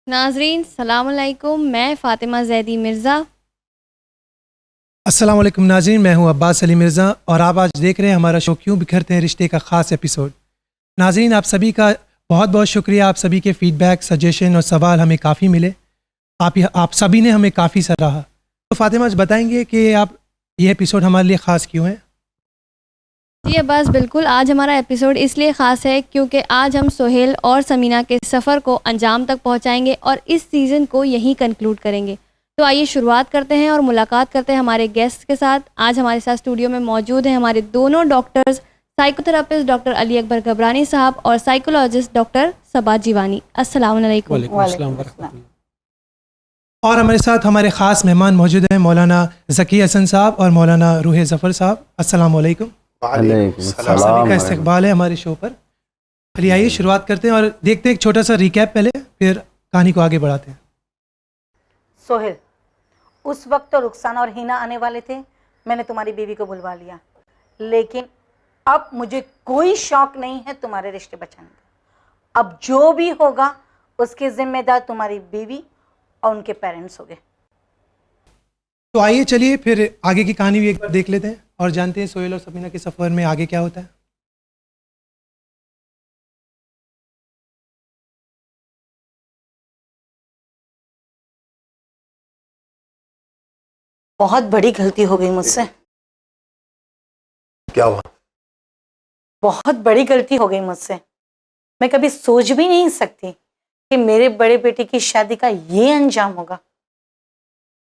नाजरीन सलाम अलैकुम, मैं फ़ातिमा ज़ैदी मिर्ज़ा। अस्सलाम वालेकुम नाज़रीन, मैं हूं अब्बास अली मिर्ज़ा और आप आज देख रहे हैं हमारा शो क्यों बिखरते हैं रिश्ते का ख़ास एपिसोड। नाज़रीन, आप सभी का बहुत बहुत शुक्रिया। आप सभी के फ़ीडबैक, सजेशन और सवाल हमें काफ़ी मिले। आप सभी ने हमें काफ़ी सराहा। तो फ़ातिमा आज बताएंगे कि आप ये एपिसोड हमारे लिए ख़ास क्यों है? जी अब्बास, बिल्कुल आज हमारा एपिसोड इसलिए ख़ास है क्योंकि आज हम सोहेल और समीना के सफ़र को अंजाम तक पहुंचाएंगे और इस सीज़न को यहीं कंक्लूड करेंगे। तो आइए शुरुआत करते हैं और मुलाकात करते हैं हमारे गेस्ट के साथ। आज हमारे साथ स्टूडियो में मौजूद हैं हमारे दोनों doctors, psychotherapist doctor Ali Akbar Ghabrani sahab और साइकोलॉजिस्ट डॉक्टर सबा जीवानी। अस्सलाम वालेकुम। वालेकुम अस्सलाम वरहमतुल्लाह। और हमारे साथ हमारे ख़ास मेहमान मौजूद हैं मौलाना ज़की हसन साहब और मौलाना रूह ज़फ़र साहब। अस्सलाम वालेकुम। सभी का इस्तकबाल है हमारे शो पर। चलिए आइए शुरुआत करते हैं और देखते हैं एक छोटा सा रिकैप पहले, फिर कहानी को आगे बढ़ाते हैं। सोहेल, उस वक्त तो रुखसाना और हिना आने वाले थे। मैंने तुम्हारी बीवी को बुलवा लिया, लेकिन अब मुझे कोई शौक नहीं है तुम्हारे रिश्ते बचाने का। अब जो भी होगा उसके जिम्मेदार तुम्हारी बीवी और उनके पेरेंट्स हो गए। तो आइए चलिए फिर आगे की कहानी भी एक बार देख लेते हैं और जानते हैं सोहेल और समीना के सफ़र में आगे क्या होता है। बहुत बड़ी गलती हो गई मुझसे। क्या हुआ? बहुत बड़ी गलती हो गई मुझसे। मैं कभी सोच भी नहीं सकती कि मेरे बड़े बेटे की शादी का ये अंजाम होगा।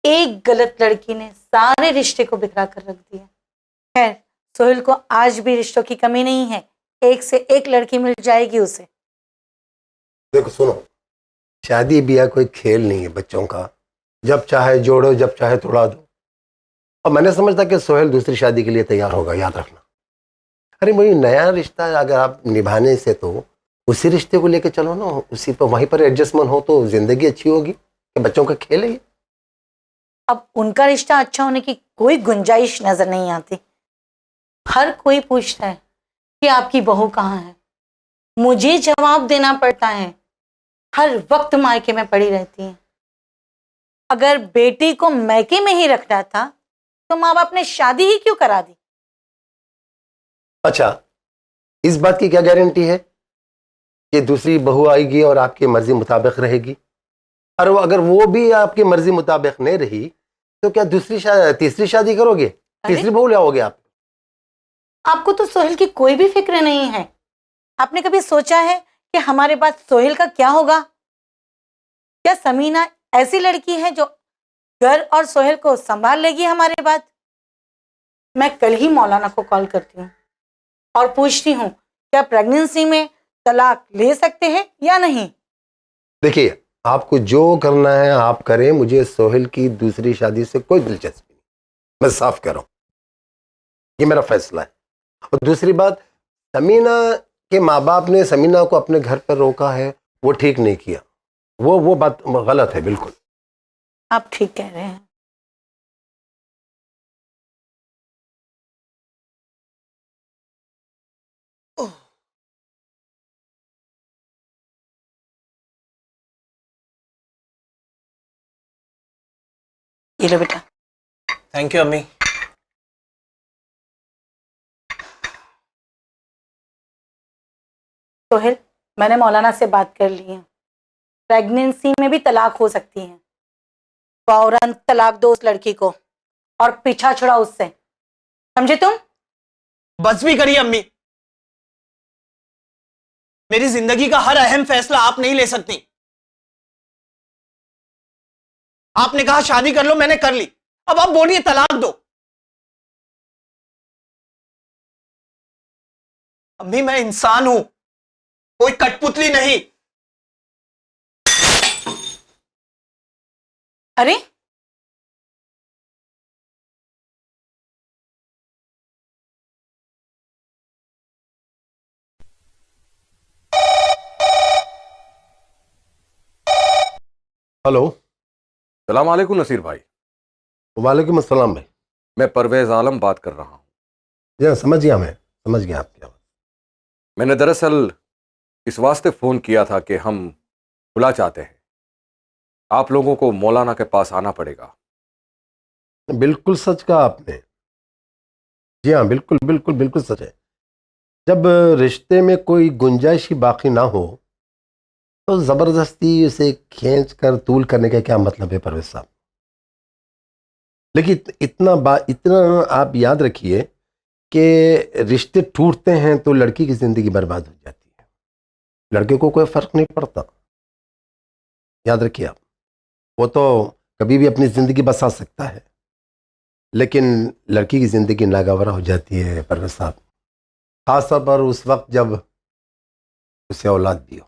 एक गलत लड़की ने सारे रिश्ते को बिखरा कर रख दिया। खैर, सोहेल को आज भी रिश्तों की कमी नहीं है। एक से एक लड़की मिल जाएगी उसे। देखो सुनो, शादी ब्याह कोई खेल नहीं है बच्चों का। जब चाहे जोड़ो, जब चाहे तोड़ा दो। और मैंने समझता कि सोहेल दूसरी शादी के लिए तैयार होगा, याद रखना। अरे वही नया रिश्ता अगर आप निभाने से तो उसी रिश्ते को लेकर चलो ना, उसी पर वहीं पर एडजस्टमेंट हो तो जिंदगी अच्छी होगी। कि बच्चों का खेल है ये। अब उनका रिश्ता अच्छा होने की कोई गुंजाइश नजर नहीं आती। हर कोई पूछता है कि आपकी बहू कहाँ है। मुझे जवाब देना पड़ता है। हर वक्त मायके में पड़ी रहती है। अगर बेटी को मैके में ही रखना था तो माँ बाप ने शादी ही क्यों करा दी? अच्छा, इस बात की क्या गारंटी है कि दूसरी बहू आएगी और आपकी मर्जी मुताबिक रहेगी? और अगर वो भी आपकी मर्जी मुताबिक नहीं रही तो क्या तीसरी शादी करोगे? तीसरी बहू लाओगे आप? आपको तो सोहेल की कोई भी फिक्र नहीं है। आपने कभी सोचा है कि हमारे बाद सोहेल का क्या होगा? क्या समीना ऐसी लड़की है जो घर और सोहेल को संभाल लेगी हमारे बाद? मैं कल ही मौलाना को कॉल करती हूँ और पूछती हूँ क्या प्रेगनेंसी में तलाक ले सकते हैं या नहीं। देखिए, आपको जो करना है आप करें। मुझे सोहेल की दूसरी शादी से कोई दिलचस्पी नहीं। मैं साफ कह रहा हूं, ये मेरा फैसला है। और दूसरी बात, समीना के माँ बाप ने समीना को अपने घर पर रोका है, वो ठीक नहीं किया। वो बात गलत है बिल्कुल। आप ठीक कह रहे हैं। ये लो बेटा। थैंक यू अम्मी। सोहेल, मैंने मौलाना से बात कर ली है। प्रेगनेंसी में भी तलाक हो सकती है। फौरन तलाक दो उस लड़की को और पीछा छुड़ा उससे। समझे तुम? बस भी करिए अम्मी। मेरी जिंदगी का हर अहम फैसला आप नहीं ले सकती। आपने कहा शादी कर लो, मैंने कर ली। अब आप बोलिए तलाक दो। अम्मी, मैं इंसान हूं, कोई कठपुतली नहीं। अरे हेलो। सलाम वालेकुम नसीर भाई। वालेकुम अस्सलाम भाई। मैं परवेज़ आलम बात कर रहा हूँ। जी समझ गया, मैं समझ गया आपकी बात। मैंने दरअसल इस वास्ते फ़ोन किया था कि हम खुला चाहते हैं आप लोगों को मौलाना के पास आना पड़ेगा। बिल्कुल सच कहा आपने। जी हाँ, बिल्कुल बिल्कुल बिल्कुल सच है। जब रिश्ते में कोई गुंजाइश ही बाकी ना हो तो जबरदस्ती उसे खींच कर तूल करने का क्या मतलब है परवेज साहब। लेकिन इतना आप याद रखिए कि रिश्ते टूटते हैं तो लड़की की जिंदगी बर्बाद हो जाती है, लड़के को कोई फर्क नहीं पड़ता। याद रखिए आप, वो तो कभी भी अपनी जिंदगी बसा सकता है, लेकिन लड़की की जिंदगी नागवार हो जाती है परवेज साहब, खासतौर पर उस वक्त जब उसे औलाद भी हो।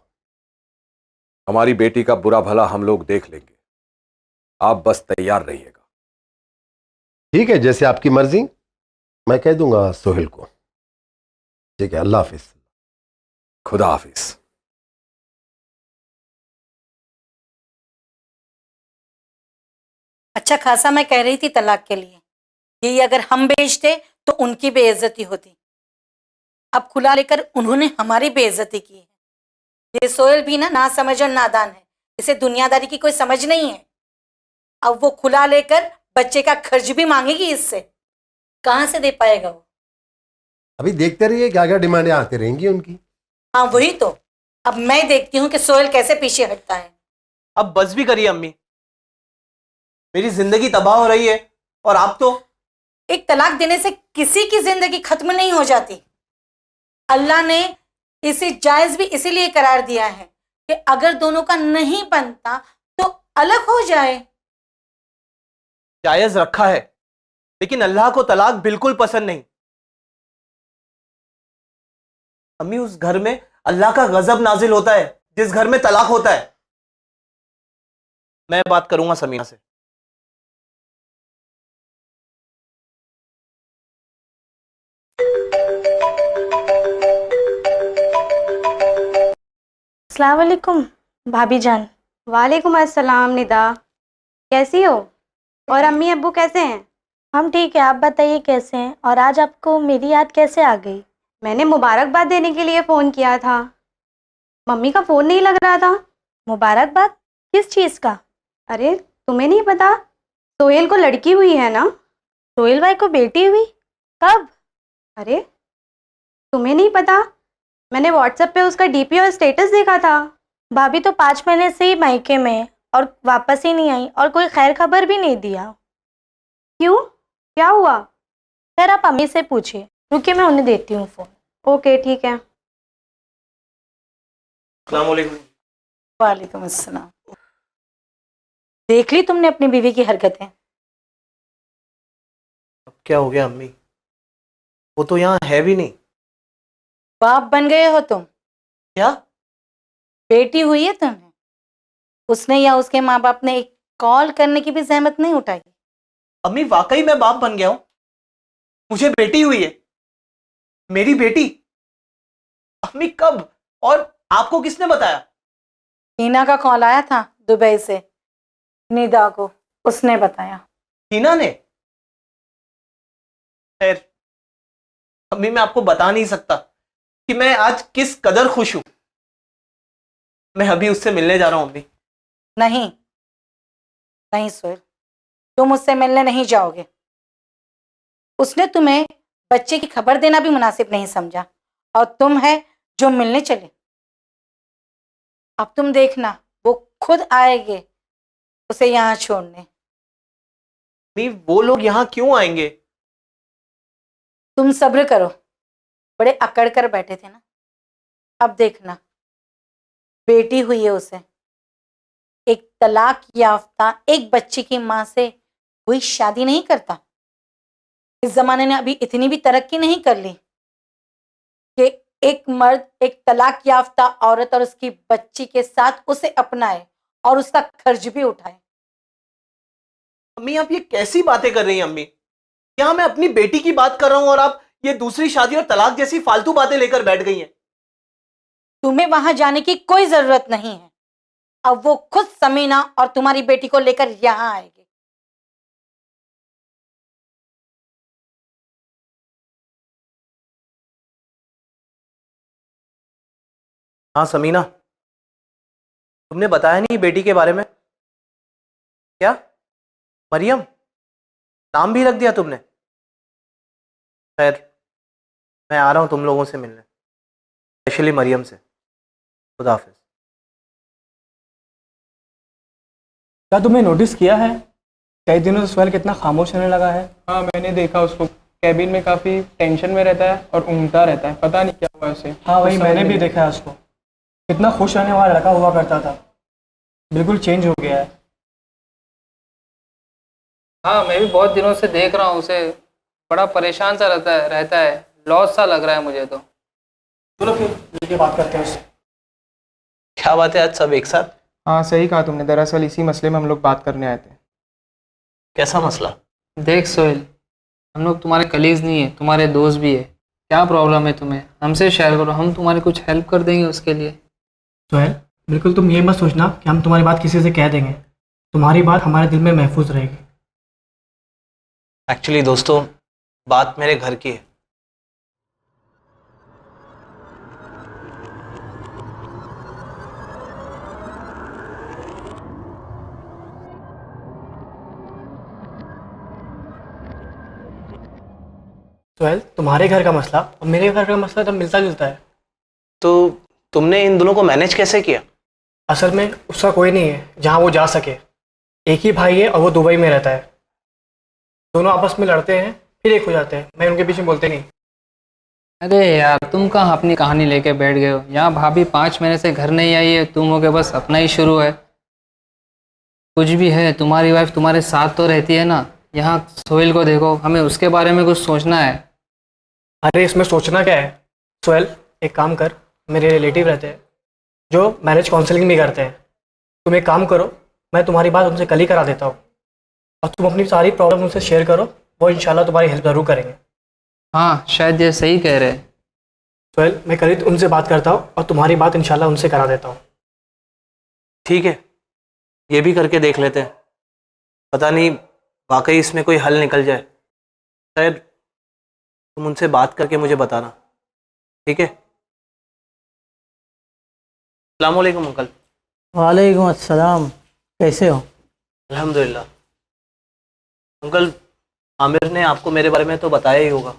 हमारी बेटी का बुरा भला हम लोग देख लेंगे, आप बस तैयार रहिएगा। ठीक है, जैसे आपकी मर्जी। मैं कह दूंगा सोहेल को। ठीक है, अल्लाह हाफिज। खुदा हाफिज। अच्छा खासा मैं कह रही थी तलाक के लिए, यही अगर हम बेचते तो उनकी बेइज्जती होती। अब खुला लेकर उन्होंने हमारी बेइज्जती की है। ये सोहेल भी ना समझ और नादान है, इसे दुनियादारी की कोई समझ नहीं है। अब वो खुला लेकर बच्चे का खर्च भी मांगेगी इससे, कहां से दे पाएगा वो। अभी देखते रहिए क्या क्या डिमांडें आती रहेंगी उनकी। हाँ वही तो, अब मैं देखती हूँ कि सोहेल कैसे पीछे हटता है। अब बस भी करिए अम्मी, मेरी जिंदगी तबाह हो रही है और आप तो। एक तलाक देने से किसी की जिंदगी खत्म नहीं हो जाती। अल्लाह ने इसे जायज भी इसीलिए करार दिया है कि अगर दोनों का नहीं बनता तो अलग हो जाए। जायज रखा है, लेकिन अल्लाह को तलाक बिल्कुल पसंद नहीं। अम्मी, उस घर में अल्लाह का गजब नाजिल होता है जिस घर में तलाक होता है। मैं बात करूंगा समीना से। अस्सलाम वालेकुम भाभी जान। वालेकुम अस्सलाम निदा, कैसी हो? और अम्मी अब्बू कैसे हैं? हम ठीक है, आप बताइए कैसे हैं? और आज आपको मेरी याद कैसे आ गई? मैंने मुबारकबाद देने के लिए फ़ोन किया था, मम्मी का फ़ोन नहीं लग रहा था। मुबारकबाद किस चीज़ का? अरे तुम्हें नहीं पता, सोहेल को लड़की हुई है ना। सोहेल भाई को बेटी हुई? कब? अरे तुम्हें नहीं पता, मैंने व्हाट्सएप पे उसका डीपी और स्टेटस देखा था। भाभी तो 5 महीने से ही मायके में है और वापस ही नहीं आई और कोई खैर खबर भी नहीं दिया। क्यों, क्या हुआ? खैर आप अम्मी से पूछिए, रुकिए मैं उन्हें देती हूँ फ़ोन। ओके ठीक है। अस्सलाम वालेकुम। वालेकुम अस्सलाम। देख ली तुमने अपनी बीवी की हरकतें? अब क्या हो गया अम्मी, वो तो यहां है भी नहीं। बाप बन गए हो तुम। क्या? बेटी हुई है तुम्हें, उसने या उसके माँ बाप ने एक कॉल करने की भी जहमत नहीं उठाई। अम्मी वाकई मैं बाप बन गया हूं, मुझे बेटी हुई है। मेरी बेटी? अम्मी कब और आपको किसने बताया? हीना का कॉल आया था दुबई से, निदा को, उसने बताया। हीना ने? खैर अम्मी, मैं आपको बता नहीं सकता कि मैं आज किस कदर खुश हूं। मैं अभी उससे मिलने जा रहा हूं अम्मी। नहीं नहीं सोहेल, तुम उससे मिलने नहीं जाओगे। उसने तुम्हें बच्चे की खबर देना भी मुनासिब नहीं समझा और तुम है जो मिलने चले। अब तुम देखना वो खुद आएंगे उसे यहाँ छोड़ने। अम्मी, वो लोग यहां क्यों आएंगे? तुम सब्र करो, बड़े अकड़ कर बैठे थे ना। अब देखना, बेटी हुई है उसे, एक तलाक याफ्ता एक बच्ची की मां से कोई शादी नहीं करता। इस जमाने ने अभी इतनी भी तरक्की नहीं कर ली कि एक मर्द एक तलाक याफ्ता औरत और उसकी बच्ची के साथ उसे अपनाए और उसका खर्च भी उठाए। अम्मी, आप ये कैसी बातें कर रही हैं अम्मी? यहां मैं अपनी बेटी की बात कर रहा हूं और आप ये दूसरी शादी और तलाक जैसी फालतू बातें लेकर बैठ गई हैं। तुम्हें वहां जाने की कोई जरूरत नहीं है। अब वो खुद समीना और तुम्हारी बेटी को लेकर यहां आएगी। हाँ समीना, तुमने बताया नहीं बेटी के बारे में। क्या? मरियम? नाम भी रख दिया तुमने? खैर, मैं आ रहा हूँ तुम लोगों से मिलने, स्पेशली मरियम से। खुदा हाफिज। क्या तुमने नोटिस किया है कई दिनों से सोहेल कितना खामोश रहने लगा है? हाँ, मैंने देखा उसको कैबिन में काफ़ी टेंशन में रहता है और ऊँघता रहता है, पता नहीं क्या हुआ उसे। हाँ वही कुछ मैंने समझ भी नहीं देखा है उसको। कितना खुश रहने वाला लड़का हुआ करता था, बिल्कुल चेंज हो गया है। हाँ, मैं भी बहुत दिनों से देख रहा हूँ उसे, बड़ा परेशान सा रहता है, लॉस सा लग रहा है मुझे तो। चलो फिर मिलके बात करते हैं उससे। क्या बात है, आज सब एक साथ? हाँ, सही कहा तुमने, दरअसल इसी मसले में हम लोग बात करने आए थे। कैसा मसला? देख सोहेल, हम लोग तुम्हारे कलीग्स नहीं है, तुम्हारे दोस्त भी है। क्या प्रॉब्लम है तुम्हें, हमसे शेयर करो, हम तुम्हारी कुछ हेल्प कर देंगे उसके लिए। सोहेल बिल्कुल तुम ये मत सोचना कि हम तुम्हारी बात किसी से कह देंगे, तुम्हारी बात हमारे दिल में महफूज रहेगी। एक्चुअली दोस्तों, बात मेरे घर की है। सोहेल तुम्हारे घर का मसला और मेरे घर का मसला तो मिलता जुलता है। तो तुमने इन दोनों को मैनेज कैसे किया? असल में उसका कोई नहीं है जहाँ वो जा सके। एक ही भाई है और वो दुबई में रहता है। दोनों आपस में लड़ते हैं फिर एक हो जाते हैं, मैं उनके पीछे बोलते नहीं। अरे यार, तुम कहाँ अपनी कहानी लेके बैठ गए हो? यहाँ भाभी 5 महीने से घर नहीं आई है, तुम हो के बस अपना ही शुरू है। कुछ भी है, तुम्हारी वाइफ तुम्हारे साथ तो रहती है ना। यहाँ सोहेल को देखो, हमें उसके बारे में कुछ सोचना है। अरे इसमें सोचना क्या है सोहेल, एक काम कर, मेरे रिलेटिव रहते हैं जो मैरिज काउंसलिंग भी करते हैं। तुम एक काम करो, मैं तुम्हारी बात उनसे कल ही करा देता हूँ और तुम अपनी सारी प्रॉब्लम उनसे शेयर करो, वो इंशाल्लाह तुम्हारी हेल्प ज़रूर करेंगे। हाँ, शायद ये सही कह रहे हैं। सोहेल मैं कल ही उनसे बात करता हूँ और तुम्हारी बात इंशाल्लाह उनसे करा देता हूँ। ठीक है, ये भी करके देख लेते हैं, पता नहीं वाकई इसमें कोई हल निकल जाए। शायद तुम उनसे बात करके मुझे बताना, ठीक है? अस्सलाम वालेकुम अंकल। वालेकुम अस्सलाम, कैसे हो? अल्हम्दुलिल्लाह। अंकल, आमिर ने आपको मेरे बारे में तो बताया ही होगा।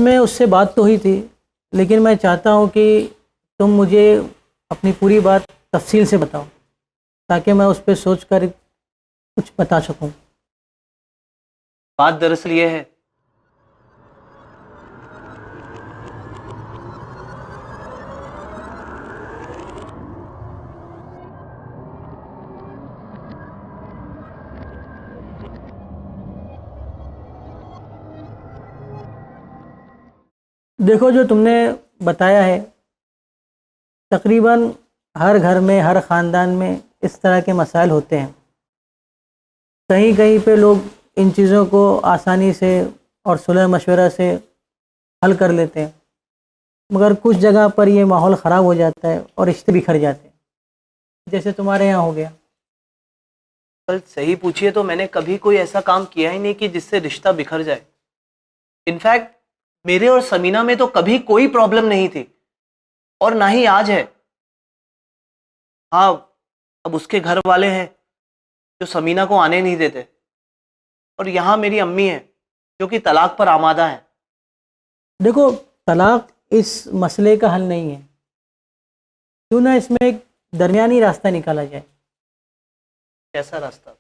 में उससे बात तो हुई थी, लेकिन मैं चाहता हूँ कि तुम मुझे अपनी पूरी बात तफसील से बताओ ताकि मैं उस पर सोच कर कुछ बता सकूँ। बात दरअसल ये है, देखो जो तुमने बताया है, तकरीबन हर घर में हर ख़ानदान में इस तरह के मसाइल होते हैं। कहीं कहीं पे लोग इन चीज़ों को आसानी से और सुलह मशवरा से हल कर लेते हैं, मगर कुछ जगह पर ये माहौल ख़राब हो जाता है और रिश्ते बिखर जाते हैं, जैसे तुम्हारे यहाँ हो गया। कल सही पूछिए तो मैंने कभी कोई ऐसा काम किया ही नहीं कि जिससे रिश्ता बिखर जाए। इनफैक्ट मेरे और समीना में तो कभी कोई प्रॉब्लम नहीं थी और ना ही आज है। हाँ, अब उसके घर वाले हैं जो समीना को आने नहीं देते और यहाँ मेरी अम्मी है जो कि तलाक पर आमादा है। देखो, तलाक इस मसले का हल नहीं है, क्यों ना इसमें एक दरमियानी रास्ता निकाला जाए। कैसा रास्ता?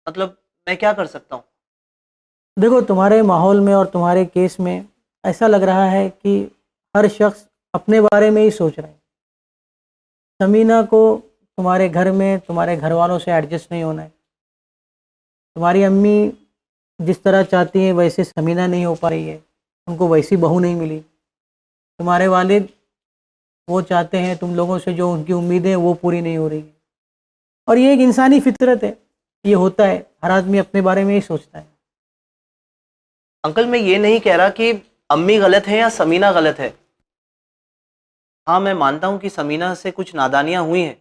मतलब मैं क्या कर सकता हूँ? देखो, तुम्हारे माहौल में और तुम्हारे केस में ऐसा लग रहा है कि हर शख्स अपने बारे में ही सोच रहा है। समीना को तुम्हारे घर में तुम्हारे घर वालों से एडजस्ट नहीं होना है। तुम्हारी अम्मी जिस तरह चाहती हैं वैसे समीना नहीं हो पा रही है, उनको वैसी बहू नहीं मिली। तुम्हारे वालिद वो चाहते हैं तुम लोगों से जो उनकी उम्मीदें वो पूरी नहीं हो रही है। और ये एक इंसानी फितरत है, ये होता है, हर आदमी अपने बारे में ही सोचता है। अंकल, मैं ये नहीं कह रहा कि अम्मी गलत है या समीना गलत है। हाँ, मैं मानता हूँ कि समीना से कुछ नादानियाँ हुई हैं,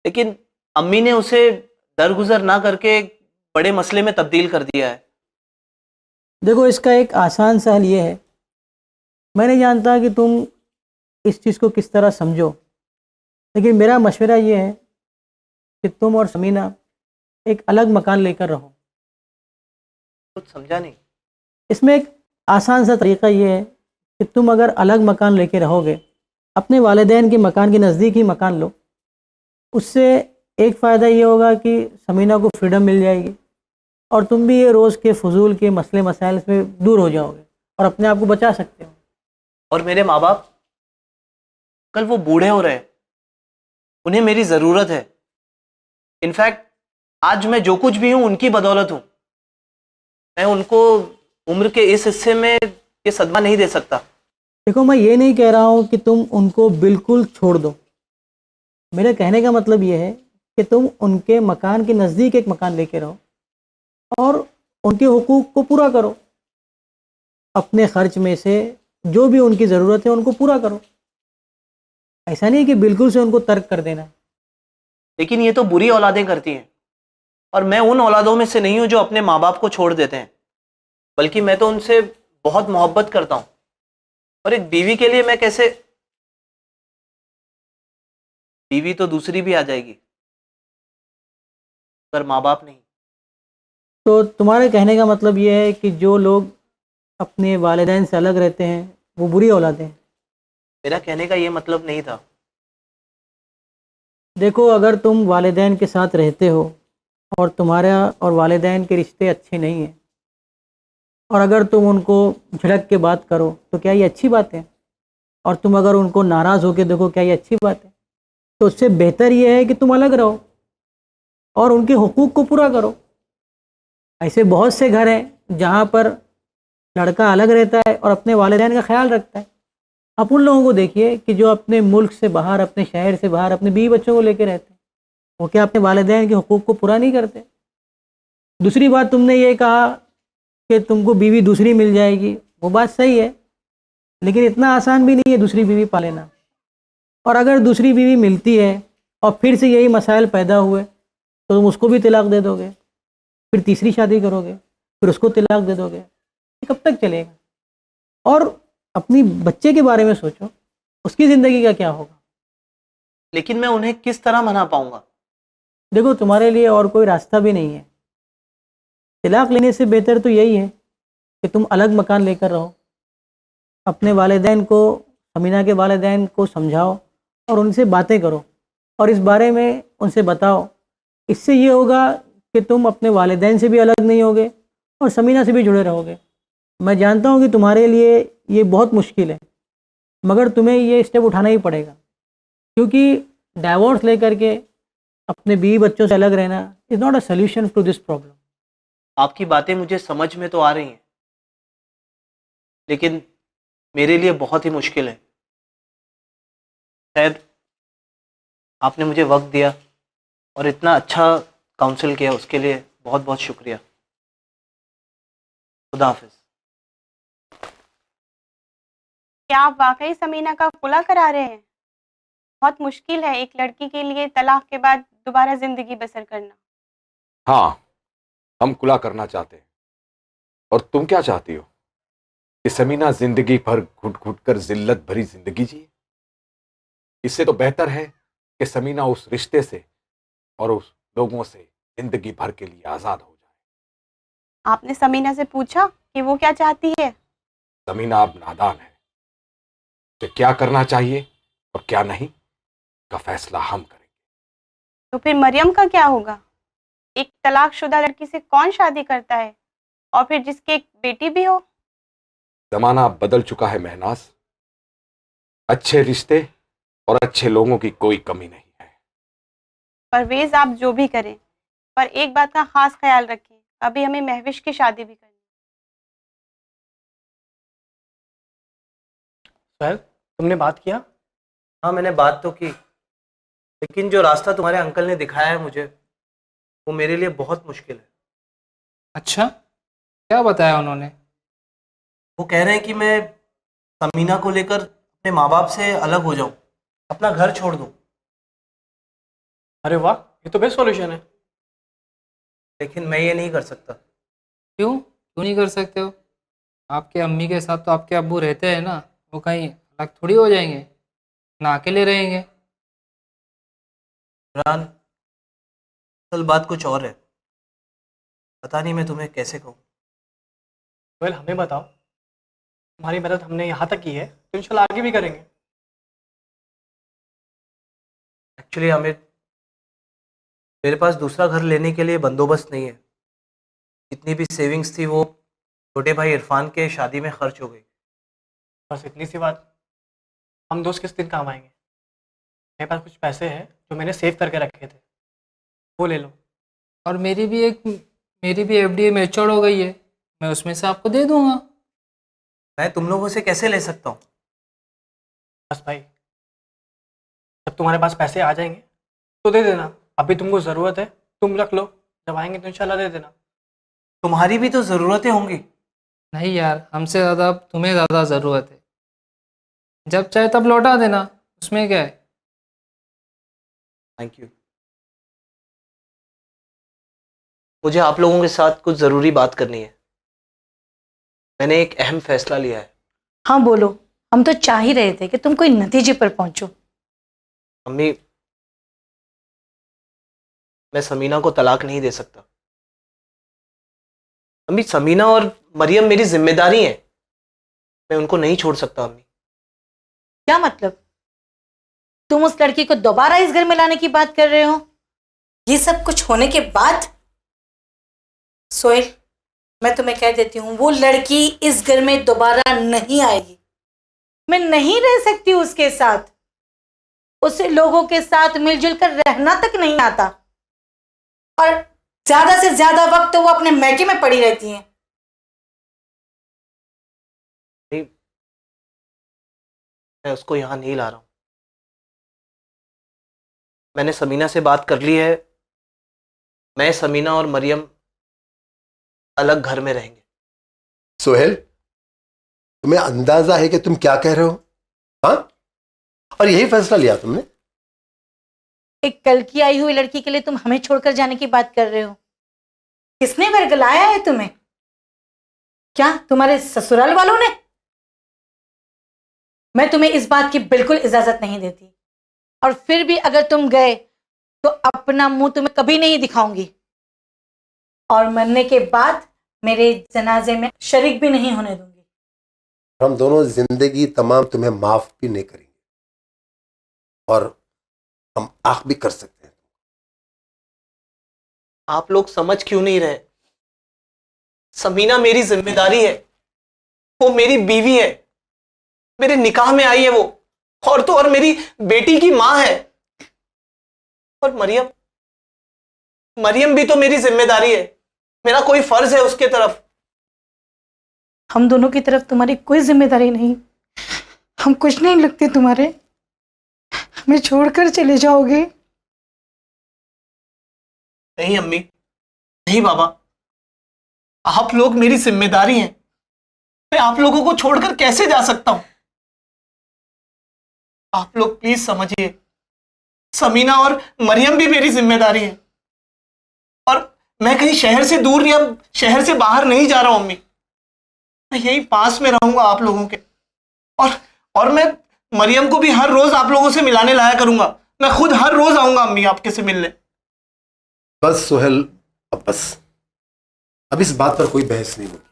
लेकिन अम्मी ने उसे दरगुजर ना करके एक बड़े मसले में तब्दील कर दिया है। देखो, इसका एक आसान सा हल ये है, मैं नहीं जानता कि तुम इस चीज़ को किस तरह समझो, लेकिन मेरा मशवरा ये है कि तुम और समीना एक अलग मकान लेकर रहो। कुछ समझा नहीं। इसमें एक आसान सा तरीका ये है कि तुम अगर अलग मकान लेके रहोगे, अपने वालिदैन के मकान के नज़दीक ही मकान लो। उससे एक फ़ायदा ये होगा कि समीना को फ्रीडम मिल जाएगी और तुम भी ये रोज़ के फजूल के मसले मसाइल से दूर हो जाओगे और अपने आप को बचा सकते हो। और मेरे माँ बाप, कल वो बूढ़े हो रहे हैं, उन्हें मेरी ज़रूरत है। इनफैक्ट आज मैं जो कुछ भी हूँ उनकी बदौलत हूँ। मैं उनको उम्र के इस हिस्से में ये सदमा नहीं दे सकता। देखो, मैं ये नहीं कह रहा हूँ कि तुम उनको बिल्कुल छोड़ दो। मेरे कहने का मतलब ये है कि तुम उनके मकान के नज़दीक एक मकान लेके रहो और उनके हुकूक को पूरा करो। अपने खर्च में से जो भी उनकी ज़रूरत है उनको पूरा करो। ऐसा नहीं कि बिल्कुल से उनको तर्क कर देना। लेकिन ये तो बुरी औलादें करती हैं, और मैं उन औलादों में से नहीं हूँ जो अपने माँ बाप को छोड़ देते हैं, बल्कि मैं तो उनसे बहुत मोहब्बत करता हूँ। और एक बीवी के लिए मैं कैसे, बीवी तो दूसरी भी आ जाएगी, पर माँ बाप नहीं। तो तुम्हारे कहने का मतलब ये है कि जो लोग अपने वालिदैन से अलग रहते हैं वो बुरी औलादें हैं। मेरा कहने का ये मतलब नहीं था। देखो, अगर तुम वालिदैन के साथ रहते हो और तुम्हारा और वालिदैन के रिश्ते अच्छे नहीं हैं और अगर तुम उनको झिड़क के बात करो तो क्या ये अच्छी बात है? और तुम अगर उनको नाराज़ होकर देखो, क्या ये अच्छी बात है? तो उससे बेहतर ये है कि तुम अलग रहो और उनके हुकूक को पूरा करो। ऐसे बहुत से घर हैं जहाँ पर लड़का अलग रहता है और अपने वालिदैन का ख्याल रखता है। आप उन लोगों को देखिए कि जो अपने मुल्क से बाहर, अपने शहर से बाहर अपने बीवी बच्चों को लेकर रहते हैं, वो क्या अपने वालिदैन के हुकूक को पूरा नहीं करते? दूसरी बात, तुमने ये कहा कि तुमको बीवी दूसरी मिल जाएगी, वो बात सही है, लेकिन इतना आसान भी नहीं है दूसरी बीवी पा लेना। और अगर दूसरी बीवी मिलती है और फिर से यही मसाइल पैदा हुए तो तुम उसको भी तलाक दे दोगे, फिर तीसरी शादी करोगे, फिर उसको तलाक दे दोगे। ये कब तक चलेगा? और अपनी बच्चे के बारे में सोचो, उसकी ज़िंदगी का क्या होगा? लेकिन मैं उन्हें किस तरह मना पाऊंगा? देखो, तुम्हारे लिए और कोई रास्ता भी नहीं है। तलाक लेने से बेहतर तो यही है कि तुम अलग मकान लेकर रहो। अपने वालिदैन को, समीना के वालिदैन को समझाओ और उनसे बातें करो और इस बारे में उनसे बताओ। इससे ये होगा कि तुम अपने वालिदैन से भी अलग नहीं होगे और समीना से भी जुड़े रहोगे। मैं जानता हूँ कि तुम्हारे लिए ये बहुत मुश्किल है, मगर तुम्हें ये स्टेप उठाना ही पड़ेगा, क्योंकि डाइवोर्स लेकर के अपने बीवी बच्चों से अलग रहना is not a solution to this problem. आपकी बातें मुझे समझ में तो आ रही हैं, लेकिन मेरे लिए बहुत ही मुश्किल है। खैर, आपने मुझे वक्त दिया और इतना अच्छा काउंसिल किया, उसके लिए बहुत बहुत शुक्रिया। खुदा हाफिज। क्या आप वाकई समीना का खुला करा रहे हैं? बहुत मुश्किल है एक लड़की के लिए तलाक के बाद दोबारा जिंदगी बसर करना। हाँ, हम खुला करना चाहते हैं। और तुम क्या चाहती हो कि समीना जिंदगी भर घुट घुट कर जिल्लत भरी जिंदगी जिए? इससे तो बेहतर है कि समीना उस रिश्ते से और उस लोगों से जिंदगी भर के लिए आजाद हो जाए। आपने समीना से पूछा कि वो क्या चाहती है? समीना अब नादान है, तो क्या करना चाहिए और क्या नहीं का फैसला हम करेंगे। तो फिर मरियम का क्या होगा? एक तलाकशुदा लड़की से कौन शादी करता है, और फिर जिसकी एक बेटी भी हो? जमाना अब बदल चुका है महनाज। अच्छे रिश्ते और अच्छे लोगों की कोई कमी नहीं है। परवेज, आप जो भी करें, पर एक बात का खास ख्याल रखें, अभी हमें महविश की शादी भी करनी है। तुमने बात किया? हाँ, मैंने बात तो की, लेकिन जो रास्ता तुम्हारे अंकल ने दिखाया है मुझे, वो मेरे लिए बहुत मुश्किल है। अच्छा, क्या बताया उन्होंने? वो कह रहे हैं कि मैं समीना को लेकर अपने माँ बाप से अलग हो जाऊं, अपना घर छोड़ दूं। अरे वाह, ये तो बेस्ट सॉल्यूशन है। लेकिन मैं ये नहीं कर सकता। क्यों नहीं कर सकते हो? आपके अम्मी के साथ तो आपके अब्बू रहते हैं ना, वो कहीं अलग थोड़ी हो जाएंगे ना, अकेले रहेंगे। इमरान, असल बात कुछ और है, पता नहीं मैं तुम्हें कैसे कहूँ। सोहेल, हमें बताओ, तुम्हारी मदद हमने यहाँ तक की है तो इंशाल्लाह आगे भी करेंगे। एक्चुअली आमिर, मेरे पास दूसरा घर लेने के लिए बंदोबस्त नहीं है। जितनी भी सेविंग्स थी वो छोटे भाई इरफान के शादी में खर्च हो गई। बस इतनी सी बात। हम दोस्त किस दिन काम आएंगे? मेरे पास कुछ पैसे हैं जो मैंने सेव करके रखे थे, वो ले लो। और मेरी भी एफडी मैच्योर हो गई है, मैं उसमें से आपको दे दूंगा। मैं तुम लोगों से कैसे ले सकता हूँ? बस भाई, जब तुम्हारे पास पैसे आ जाएंगे तो दे देना। अभी तुमको ज़रूरत है, तुम रख लो, जब आएंगे तो इंशाल्लाह दे देना। तुम्हारी भी तो ज़रूरतें होंगी। नहीं यार, हमसे ज़्यादा तुम्हें ज़्यादा ज़रूरत है, जब चाहे तब लौटा देना, उसमें क्या है। Thank you. मुझे आप लोगों के साथ कुछ ज़रूरी बात करनी है। मैंने एक अहम फैसला लिया है। हाँ बोलो, हम तो चाह ही रहे थे कि तुम कोई नतीजे पर पहुंचो। अम्मी, मैं समीना को तलाक नहीं दे सकता। अम्मी, समीना और मरियम मेरी जिम्मेदारी है, मैं उनको नहीं छोड़ सकता। अम्मी, क्या मतलब? तुम उस लड़की को दोबारा इस घर में लाने की बात कर रहे हो? ये सब कुछ होने के बाद? सोहेल, मैं तुम्हें कह देती हूँ, वो लड़की इस घर में दोबारा नहीं आएगी। मैं नहीं रह सकती उसके साथ। उसे लोगों के साथ मिलजुल कर रहना तक नहीं आता, और ज्यादा से ज्यादा वक्त तो वो अपने मैके में पड़ी रहती है। मैं उसको यहां नहीं ला रहा हूं। मैंने समीना से बात कर ली है। मैं, समीना और मरियम अलग घर में रहेंगे। सोहेल, तुम्हें अंदाजा है कि तुम क्या कह रहे हो? हाँ, और यही फैसला लिया तुमने? एक कल की आई हुई लड़की के लिए तुम हमें छोड़कर जाने की बात कर रहे हो? किसने वर्गलाया है तुम्हें? क्या तुम्हारे ससुराल वालों ने? मैं तुम्हें इस बात की बिल्कुल इजाजत नहीं देती, और फिर भी अगर तुम गए तो अपना मुंह तुम्हें कभी नहीं दिखाऊंगी, और मरने के बाद मेरे जनाजे में शरीक भी नहीं होने दूंगी। हम दोनों जिंदगी तमाम तुम्हें माफ भी नहीं करेंगे, और हम आख भी कर सकते हैं। आप लोग समझ क्यों नहीं रहे? समीना मेरी जिम्मेदारी है, वो मेरी बीवी है, मेरे निकाह में आई है वो, और तो और मेरी बेटी की मां है। और मरियम, मरियम भी तो मेरी जिम्मेदारी है, मेरा कोई फर्ज है उसके तरफ। हम दोनों की तरफ तुम्हारी कोई जिम्मेदारी नहीं। हम कुछ नहीं लगते तुम्हारे। हमें छोड़कर चले जाओगे? नहीं अम्मी, नहीं बाबा, आप लोग मेरी जिम्मेदारी हैं। मैं आप लोगों को छोड़कर कैसे जा सकता हूं? आप लोग प्लीज समझिए, समीना और मरियम भी मेरी जिम्मेदारी है, और मैं कहीं शहर से दूर या शहर से बाहर नहीं जा रहा हूं अम्मी। मैं यहीं पास में रहूंगा आप लोगों के, और मैं मरियम को भी हर रोज आप लोगों से मिलाने लाया करूंगा। मैं खुद हर रोज आऊंगा अम्मी आपके से मिलने। बस सोहेल, अब बस, अब इस बात पर कोई बहस नहीं होगी।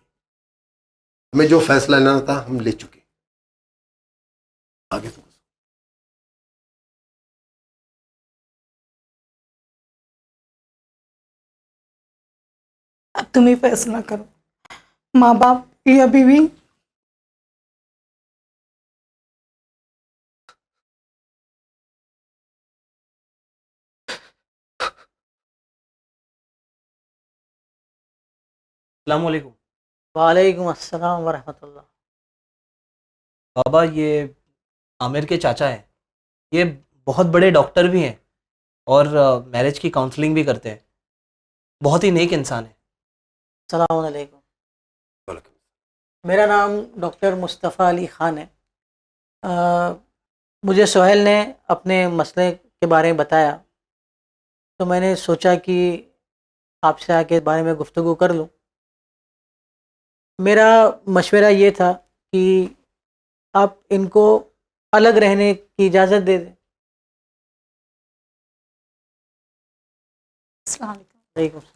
हमें जो फैसला लेना था हम ले चुके। आगे तो अब तुम ही फैसला करो, माँ बाप या बीवी। अस्सलाम वालेकुम। वालेकुम अस्सलाम वरहमतुल्लाह। बाबा, ये आमिर के चाचा हैं। ये बहुत बड़े डॉक्टर भी हैं, और मैरिज की काउंसलिंग भी करते हैं। बहुत ही नेक इंसान है। अस्सलाम वालेकुम। मेरा नाम डॉक्टर मुस्तफ़ा अली ख़ान है। मुझे सोहेल ने अपने मसले के बारे में बताया, तो मैंने सोचा कि आपसे आके इस बारे में गुफ्तगू कर लूँ। मेरा मशवरा ये था कि आप इनको अलग रहने की इजाज़त दे दें। अस्सलाम वालेकुम। वालेकुम सलाम।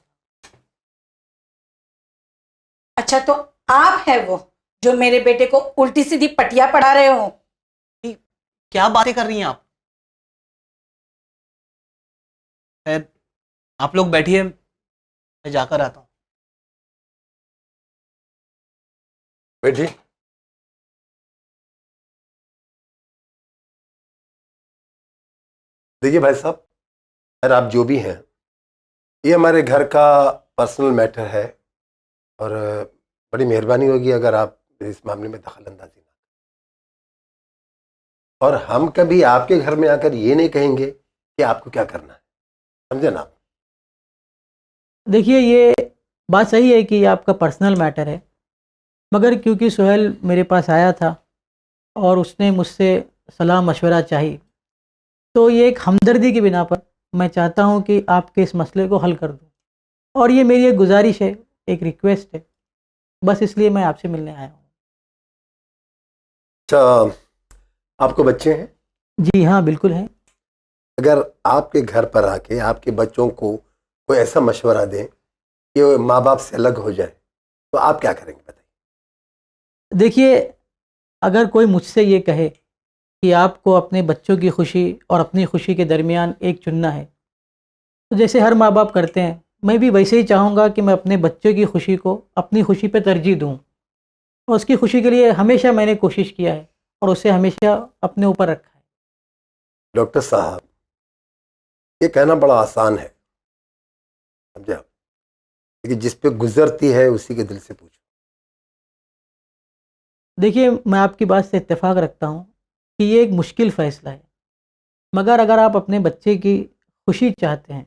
अच्छा, तो आप है वो जो मेरे बेटे को उल्टी सीधी पटिया पढ़ा रहे हो? क्या बातें कर रही हैं आप? खैर, आप लोग बैठिए, मैं जाकर आता हूँ। बैठिए। देखिए भाई साहब, यार आप जो भी हैं, ये हमारे घर का पर्सनल मैटर है और बड़ी मेहरबानी होगी अगर आप इस मामले में दखल अंदाजी ना। और हम कभी आपके घर में आकर ये नहीं कहेंगे कि आपको क्या करना है, समझे ना आप? देखिए, ये बात सही है कि ये आपका पर्सनल मैटर है, मगर क्योंकि सोहेल मेरे पास आया था और उसने मुझसे सलाह मशवरा चाही, तो ये एक हमदर्दी की बिना पर मैं चाहता हूँ कि आपके इस मसले को हल कर दूँ। और ये मेरी एक गुजारिश है, एक रिक्वेस्ट है, बस इसलिए मैं आपसे मिलने आया हूँ। अच्छा, आपको बच्चे हैं? जी हाँ, बिल्कुल है। अगर आपके घर पर आके आपके बच्चों को कोई ऐसा मशवरा दें कि वो माँ बाप से अलग हो जाए, तो आप क्या करेंगे बताइए? देखिए, अगर कोई मुझसे ये कहे कि आपको अपने बच्चों की खुशी और अपनी खुशी के दरमियान एक चुनना है, तो जैसे हर माँ बाप करते हैं, मैं भी वैसे ही चाहूँगा कि मैं अपने बच्चों की खुशी को अपनी खुशी पे तरजीह दूँ। और उसकी खुशी के लिए हमेशा मैंने कोशिश किया है और उसे हमेशा अपने ऊपर रखा है। डॉक्टर साहब, ये कहना बड़ा आसान है, समझे आप, लेकिन जिस पे गुजरती है उसी के दिल से पूछो। देखिए, मैं आपकी बात से इत्तेफाक रखता हूँ कि ये एक मुश्किल फ़ैसला है, मगर अगर आप अपने बच्चे की खुशी चाहते हैं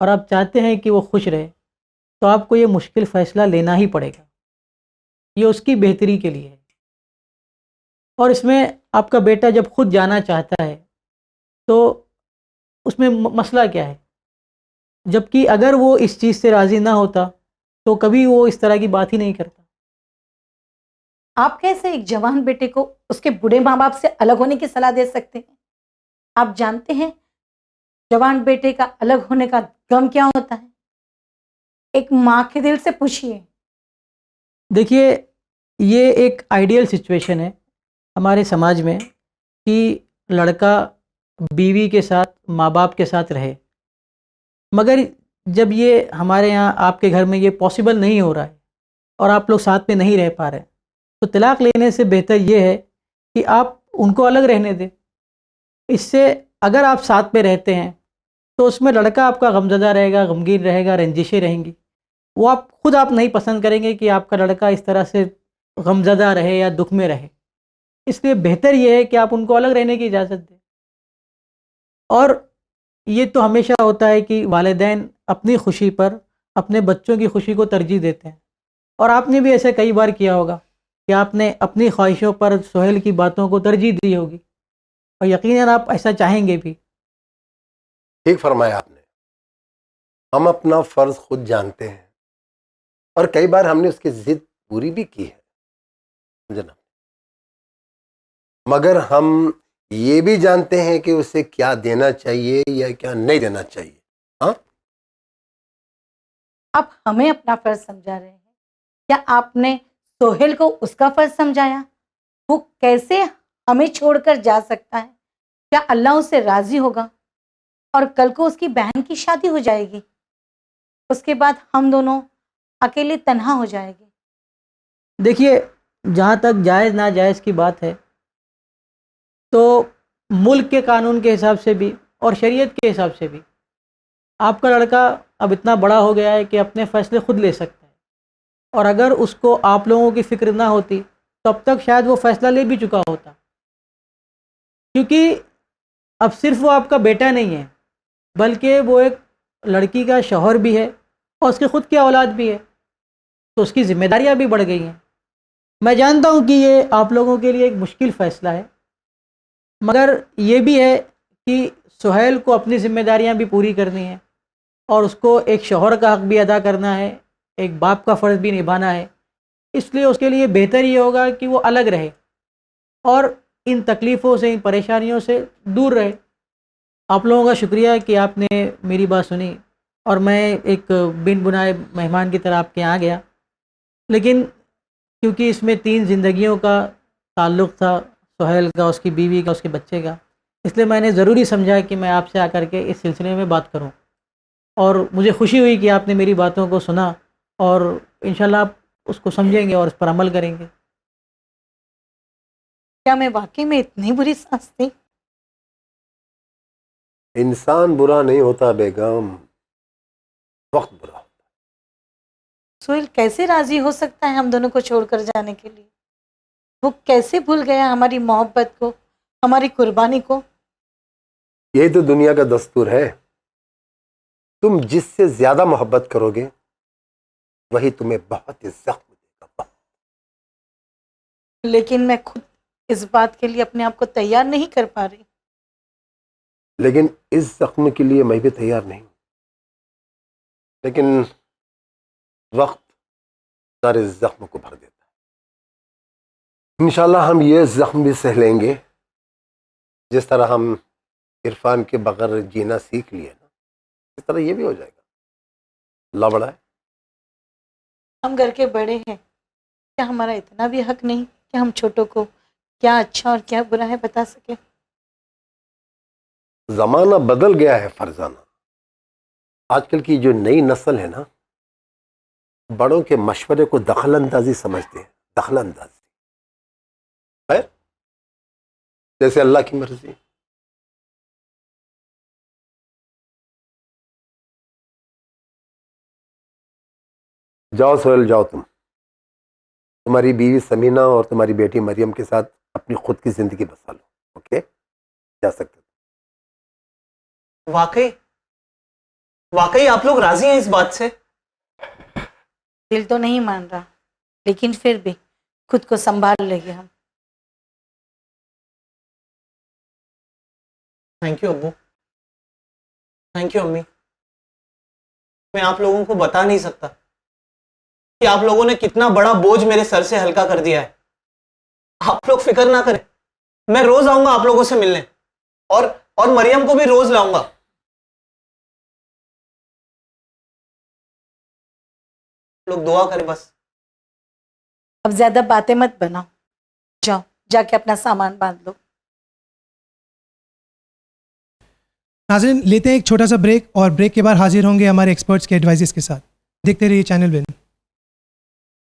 और आप चाहते हैं कि वो खुश रहे, तो आपको ये मुश्किल फ़ैसला लेना ही पड़ेगा। ये उसकी बेहतरी के लिए है। और इसमें आपका बेटा जब खुद जाना चाहता है, तो उसमें मसला क्या है? जबकि अगर वो इस चीज़ से राज़ी ना होता, तो कभी वो इस तरह की बात ही नहीं करता। आप कैसे एक जवान बेटे को उसके बूढ़े माँ बाप से अलग होने की सलाह दे सकते हैं? आप जानते हैं जवान बेटे का अलग होने का गम क्या होता है? एक माँ के दिल से पूछिए। देखिए, ये एक आइडियल सिचुएशन है हमारे समाज में कि लड़का बीवी के साथ, माँ बाप के साथ रहे। मगर जब ये हमारे यहाँ आपके घर में ये पॉसिबल नहीं हो रहा है और आप लोग साथ में नहीं रह पा रहे, तो तलाक लेने से बेहतर ये है कि आप उनको अलग रहने दें। इससे अगर आप साथ में रहते हैं, तो उसमें लड़का आपका गमज़दा रहेगा, गमगीन रहेगा, रंजिशें रहेंगी। वो आप खुद आप नहीं पसंद करेंगे कि आपका लड़का इस तरह से गमज़दा रहे या दुख में रहे। इसलिए बेहतर ये है कि आप उनको अलग रहने की इजाज़त दें। और ये तो हमेशा होता है कि वालिदैन अपनी खुशी पर अपने बच्चों की खुशी को तरजीह देते हैं, और आपने भी ऐसे कई बार किया होगा कि आपने अपनी ख्वाहिशों पर सोहेल की बातों को तरजीह दी होगी, और यकीनन आप ऐसा चाहेंगे भी। ठीक फरमाया आपने। हम अपना फर्ज खुद जानते हैं और कई बार हमने उसकी जिद पूरी भी की है, समझे ना, मगर हम ये भी जानते हैं कि उसे क्या देना चाहिए या क्या नहीं देना चाहिए। हाँ, आप हमें अपना फर्ज समझा रहे हैं, क्या आपने सोहेल को उसका फर्ज समझाया? वो कैसे हमें छोड़कर जा सकता है? क्या अल्लाह उससे राजी होगा? और कल को उसकी बहन की शादी हो जाएगी, उसके बाद हम दोनों अकेले तन्हा हो जाएंगे। देखिए, जहाँ तक जायज़ नाजायज़ की बात है, तो मुल्क के कानून के हिसाब से भी और शरीयत के हिसाब से भी आपका लड़का अब इतना बड़ा हो गया है कि अपने फ़ैसले खुद ले सकता है। और अगर उसको आप लोगों की फ़िक्र ना होती, तो अब तक शायद वो फ़ैसला ले भी चुका होता। क्योंकि अब सिर्फ वो आपका बेटा नहीं है, बल्कि वो एक लड़की का शौहर भी है और उसकी ख़ुद की औलाद भी है, तो उसकी ज़िम्मेदारियाँ भी बढ़ गई हैं। मैं जानता हूँ कि ये आप लोगों के लिए एक मुश्किल फ़ैसला है, मगर ये भी है कि सोहेल को अपनी ज़िम्मेदारियाँ भी पूरी करनी है और उसको एक शौहर का हक़ भी अदा करना है, एक बाप का फ़र्ज़ भी निभाना है। इसलिए उसके लिए बेहतर ये होगा कि वो अलग रहे और इन तकलीफ़ों से, इन परेशानियों से दूर रहे। आप लोगों का शुक्रिया कि आपने मेरी बात सुनी और मैं एक बिन बुनाए मेहमान की तरह आपके यहाँ गया, लेकिन क्योंकि इसमें 3 ज़िंदगियों का ताल्लुक़ था, सुहेल का, उसकी बीवी का, उसके बच्चे का, इसलिए मैंने ज़रूरी समझा कि मैं आपसे आकर के इस सिलसिले में बात करूं। और मुझे खुशी हुई कि आपने मेरी बातों को सुना और इंशाल्लाह आप उसको समझेंगे और उस पर अमल करेंगे। क्या मैं वाकई में इतनी बुरी सास थी? इंसान बुरा नहीं होता बेगम, वक्त बुरा होता। सोहेल कैसे राजी हो सकता है हम दोनों को छोड़कर जाने के लिए? वो कैसे भूल गया हमारी मोहब्बत को, हमारी कुर्बानी को? यही तो दुनिया का दस्तूर है। तुम जिससे ज्यादा मोहब्बत करोगे वही तुम्हें बहुत ही जख्म देगा। लेकिन मैं खुद इस बात के लिए अपने आप को तैयार नहीं कर पा रही। लेकिन इस जख्म के लिए मैं भी तैयार नहीं, लेकिन वक्त सारे जख्म को भर देता है। इंशाल्लाह हम ये जख्म भी सह लेंगे, जिस तरह हम इरफान के बगैर जीना सीख लिए ना, इस तरह ये भी हो जाएगा। अल्लाह बड़ा है। हम घर के बड़े हैं, क्या हमारा इतना भी हक नहीं कि हम छोटों को क्या अच्छा और क्या बुरा है बता सके? जमाना बदल गया है फरजाना। आजकल की जो नई नस्ल है ना, बड़ों के मशवरे को दखल अंदाजी समझते हैं। दखल अंदाजी है जैसे अल्लाह की मर्जी। जाओ सोहेल, जाओ। तुम्हारी बीवी समीना और तुम्हारी बेटी मरियम के साथ अपनी खुद की जिंदगी बसा लो। ओके, जा सकते हो। वाकई वाकई आप लोग राजी हैं इस बात से? दिल तो नहीं मान रहा, लेकिन फिर भी खुद को संभाल लेंगे हम। थैंक यू अब्बू, थैंक यू अम्मी। मैं आप लोगों को बता नहीं सकता कि आप लोगों ने कितना बड़ा बोझ मेरे सर से हल्का कर दिया है। आप लोग फिक्र ना करें, मैं रोज आऊंगा आप लोगों से मिलने, और मरियम को भी रोज लाऊंगा। लोग दुआ करें बस। अब ज्यादा बातें मत बनाओ, जाओ जाके अपना सामान बांध लो। नाज़रीन, लेते हैं एक छोटा सा ब्रेक और ब्रेक के बाद हाजिर होंगे हमारे एक्सपर्ट्स के एडवाइजेस के साथ। देखते रहिए चैनल विन।